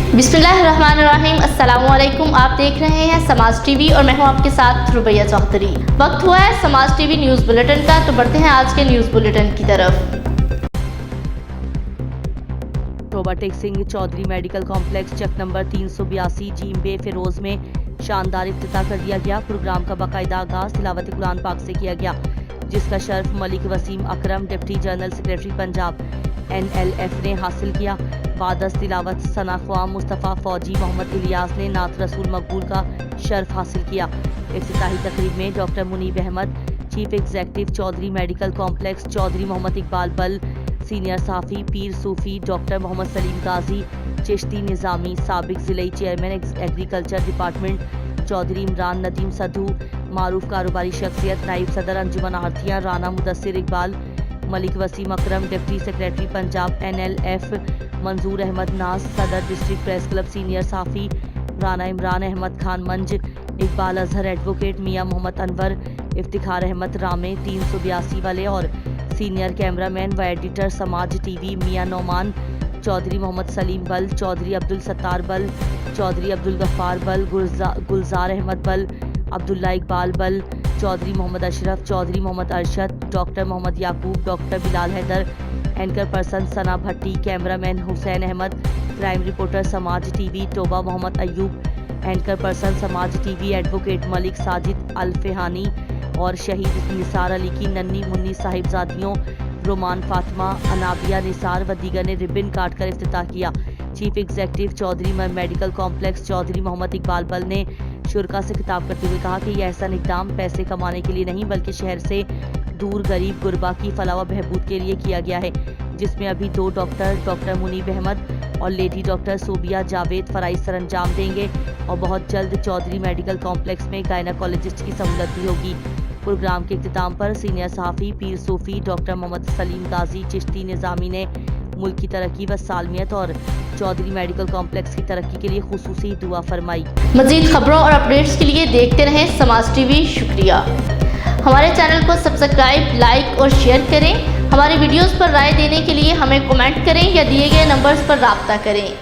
बिस्मिल्लाहिर्रहमानिर्रहीम। अस्सलामुअलैकुम। आप देख रहे हैं समाज टीवी और मैं हूं आपके साथ रुबैया चौधरी। वक्त हुआ है समाज टीवी न्यूज़ बुलेटिन का, तो बढ़ते हैं आज के न्यूज़ बुलेटिन की तरफ। Toba Tek Singh Chaudhry medical complex Chak number 382 जीम बे फिरोज में शानदार इफ्तिताह कर दिया गया। प्रोग्राम का बाकायदा आगाज तिलावत कुरान पाक से किया गया, जिसका शर्फ Malik Wasim Akram deputy general secretary Punjab NLF ने हासिल किया। बादस तिलावत सना ख्वाम मुस्तफ़ा फौजी मोहम्मद इलियास ने नात रसूल मकबूल का शर्फ हासिल किया। इफ्तिताही तकरीब में doctor Munib Ahmed, chief executive Chaudhry medical complex, Chaudhry Mohammad Iqbal Bal, senior साफ़ी पीर सूफ़ी डॉक्टर मोहम्मद सलीम गाजी, चिश्ती निज़ामी, साबिक ज़िले chairman agriculture department Chaudhry Imran Nadeem Sadhu, मारूफ कारोबारी शख्सियत नाइब सदर अंजुमन आरतियाँ Rana Mudassir Iqbal, Malik Wasim Akram deputy secretary Punjab NLF, Manzoor Ahmed Naz सदर डिस्ट्रिक्ट प्रेस क्लब, सीनियर साफ़ी राना इमरान अहमद खान मंज, इकबाल अजहर एडवोकेट, मियाँ मोहम्मद अनवर, इफ्तिखार अहमद रामे 382 वाले और सीनियर कैमरामैन व एडिटर समाज टीवी मियाँ नौमान, चौधरी मोहम्मद सलीम बल, चौधरी अब्दुल सत्तार बल, चौधरी अब्दुल गफ्फार बल, गुलजार अहमद बल, Abdullah Iqbal Bal, Chaudhry Mohammad Ashraf, Chaudhry Mohammad Arshad, doctor Mohammad Yaqub, doctor Bilal Haider, anchor person Sana Bhatti, cameraman Hussain Ahmed, crime reporter Samaa TV Toba Mohammad Ayub, anchor person Samaa TV advocate Malik Sajid अल-फेहानी और शहीद निसार अली की नन्ही मुन्नी साहिबजादियों रोमान फातिमा, अनाबिया निसार व दीगर ने रिबन काट कर इफ्तिताह किया। Chief executive Chaudhry medical complex Chaudhry Mohammad Iqbal Bal ने शुरका से खिताब करते हुए कहा कि यह एहसन इक़दाम पैसे कमाने के लिए नहीं बल्कि शहर से दूर गरीब गुरबा की फलाह व बहबूद के लिए किया गया है, जिसमें अभी 2 डॉक्टर मुनीब अहमद और लेडी डॉक्टर सूबिया जावेद फराइज सरंजाम देंगे और बहुत जल्द चौधरी मेडिकल कॉम्प्लेक्स में गायनाकोलॉजिस्ट की सहूलत भी होगी। प्रोग्राम के इख्तिताम पर सीनियर सहाफ़ी पीर सूफ़ी डॉक्टर मोहम्मद सलीम गाजी चिश्ती निज़ामी ने मुल्क की तरक्की व सालमियत और चौधरी मेडिकल कॉम्प्लेक्स की तरक्की के लिए खुसूसी दुआ फरमाई। मज़ीद खबरों और अपडेट्स के लिए देखते रहें समाज टीवी। शुक्रिया। हमारे चैनल को सब्सक्राइब, लाइक और शेयर करें। हमारी वीडियोस पर राय देने के लिए हमें कमेंट करें या दिए गए नंबर्स पर राब्ता करें।